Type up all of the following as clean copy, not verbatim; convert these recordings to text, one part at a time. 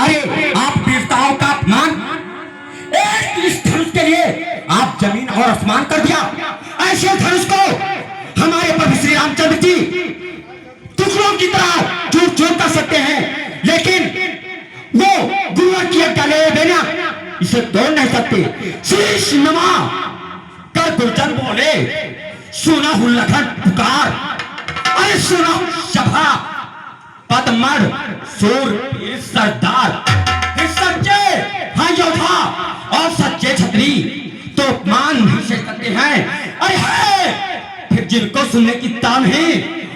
अरे आप वीरताओं का अपमान एक इस धनुष के लिए आप जमीन और आसमान कर दिया। ऐसे धनुष को हमारे प्रभु श्री रामचंद्र जी टुकड़ों की तरह चूर चूर कर सकते हैं, लेकिन वो गुरुवर की गले बिना इसे तोड़ नहीं सकते। शीश नमा कर गुरजन बोले, सुना हूं लखन पुकार, अरे सुना सभा पदमर सूर सरदार। सच्चे हाँ योद्धा और सच्चे छतरी तो मान नहीं से सकते हैं। अरे है फिर जिनको सुनने की तान है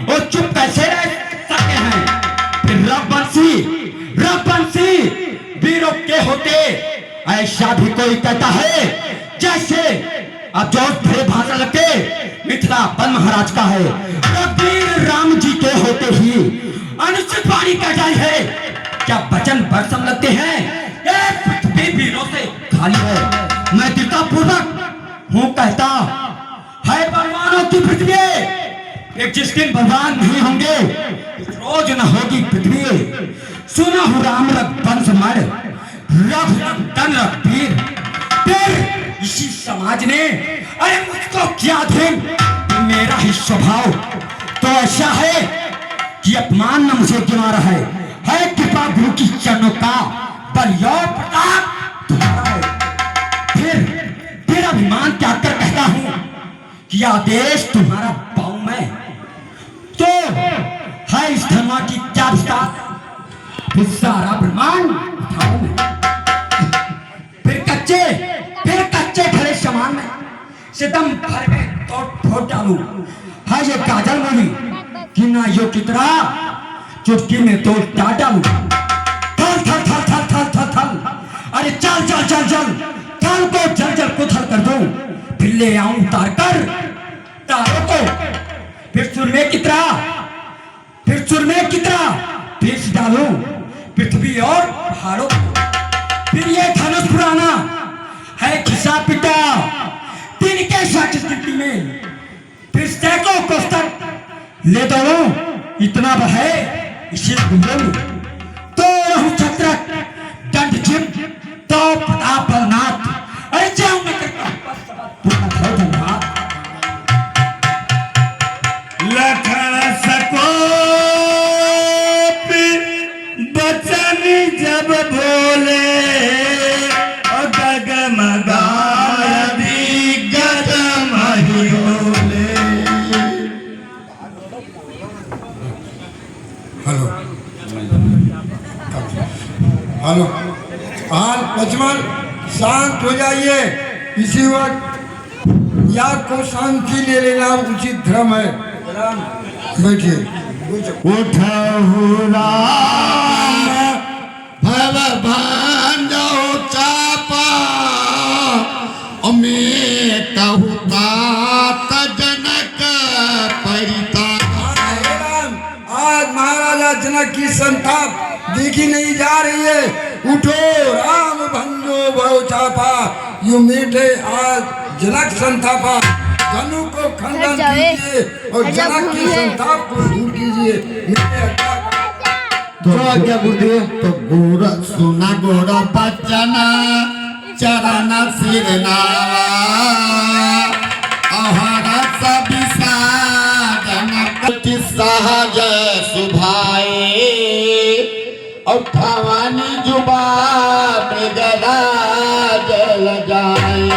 वो चुप कैसे रह सकते हैं। फिर रबंसी वीरों के होते ऐसा भी कोई कहता है जैसे अब जो भरे भाषा लगते मिथिला बन महाराज का है। वीर राम जी के होते ही अनुचित वाणी कह जाए है। क्या वचन बरसम लगते हैं, पृथ्वी वीरों से खाली है। मैं दृढ़ता पूर्वक हूँ कहता है बलवानों की पृथ्वी, एक जिस दिन बलवान नहीं होंगे रोज न होगी पृथ्वी। सुना हूँ राम वंश मर रघुनंदन रघुवीर, फिर इसी समाज ने अरे मुझको क्या अधीन मेरा ही स्वभाव तो ऐसा है कि अपमान न मुझे गिना रहा है कृपा गुरु की चरणों का बल और प्रताप तुम्हारा है। फिर अभिमान त्याग कर कहता हूं कि आदेश तुम्हारा पाऊं मैं तो है इस धर्मा की क्या विस्तार, फिर सारा ब्रह्मांड उठाऊं मैं। फिर कच्चे खड़े समान में सितम भर में तोड़ डालू। है ये काजल बोली कि ना यो कितना चुटकी में तोड़ डालू। थल थल थल थल थल थल थल, अरे चल चल चल चल थल को जल जल को थल कर दूं, फिर ले आऊं उतार कर तारों को। फिर सुरमे कितना पीस डालूं पृथ्वी और पहाड़ों को। फिर ये धनुष पुराना है खिसा पिटा तीन के साथ स्थिति में, फिर सैकड़ों कोष्ठक ले दो इतना है इसी गुंडों में। तो रहूं छत्रक दंड जिम तो प्रताप बलनाथ, अरे जाऊं मैं लखन सको बचन जब बोले और गगमगार दिग्गज महियोले। हेलो हेलो हाल लक्ष्मण शांत हो जाइए। इसी वक्त या को शांति ले लेना उचित धर्म है। बैठिए। उठहु राम भव भांजो चापा अमेटहु तात जनक परिताप। आज महाराजा जनक की संताप देखी नहीं जा रही है। उठो राम भंजो भव चापा, यू मीठे आज जनक संतापा। धनु को खंडन कीजिए और जनक की संताप को दूर कीजिए। तो क्या गुरुदेव? तो गुर सुना गुर बचन चरण सिर नावा अहर सबिसा जनक सहज सुभाए और भवानी जुबा मृगराज ल जाए।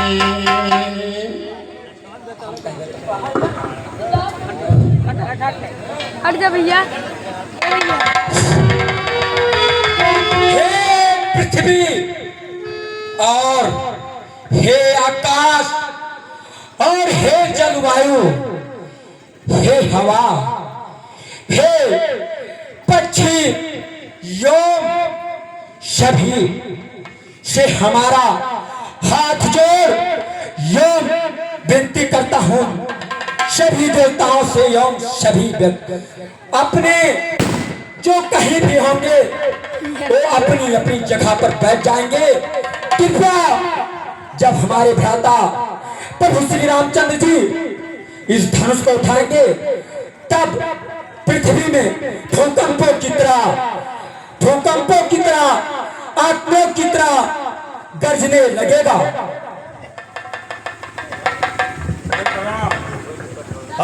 हट जा भैया। हे पृथ्वी और हे आकाश और हे जलवायु, हे हवा, हे पक्षी योग सभी से हमारा हाथ जोड़ योग विनती करता हूं। सभी देवताओं से एवं सभी अपने जो कहीं भी होंगे वो अपनी अपनी जगह पर बैठ जाएंगे। कृपया जब हमारे भ्राता प्रभु श्री रामचंद्र जी इस धनुष को उठाएंगे तब पृथ्वी में भूकंपों की तरह आत्मों की तरह गरजने लगेगा।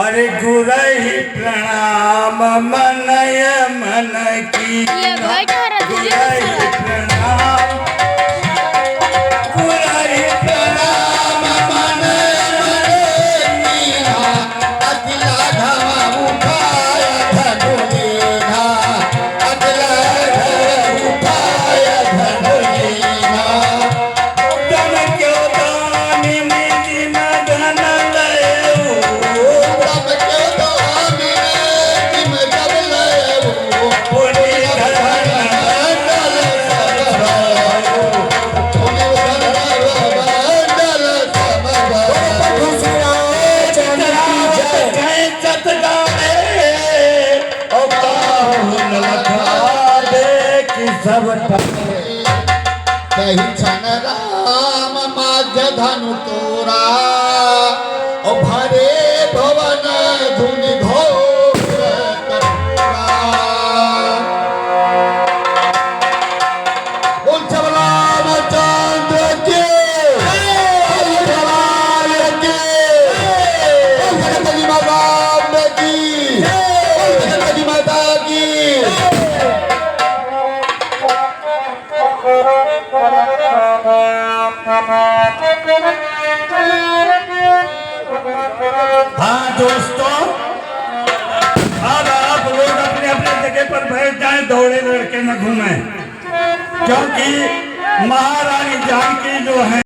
अरे गुरहि प्रणाम मनय मन की ये बैठा रहा गुरहि प्रणाम गुरहि प्रणाम मनय मन कीना अगला घावा उठाय धनुलीना अगला घावा उठाय धनुलीना तन क्यों दानी मिली न धन लयो तब क्यों दानी तिम जब लयो पुनि धन मंडल समभायो पुनि मंडल समभायो जय सतगावे ओ बाहुन लखा दे कि सब कही छन राम माध्य धनु तोरा ओ भरे भवन धुनि घोर कपूरा बोल छबलाल चंद्र के बोल छबलाल के बोल जगदगी माता की बोल जगदगी माता की हाँ दोस्तों, अब आप लोग अपने अपने जगह पर बैठ जाएं, दौड़े लड़के न घूमें, क्योंकि महारानी जानकी जो है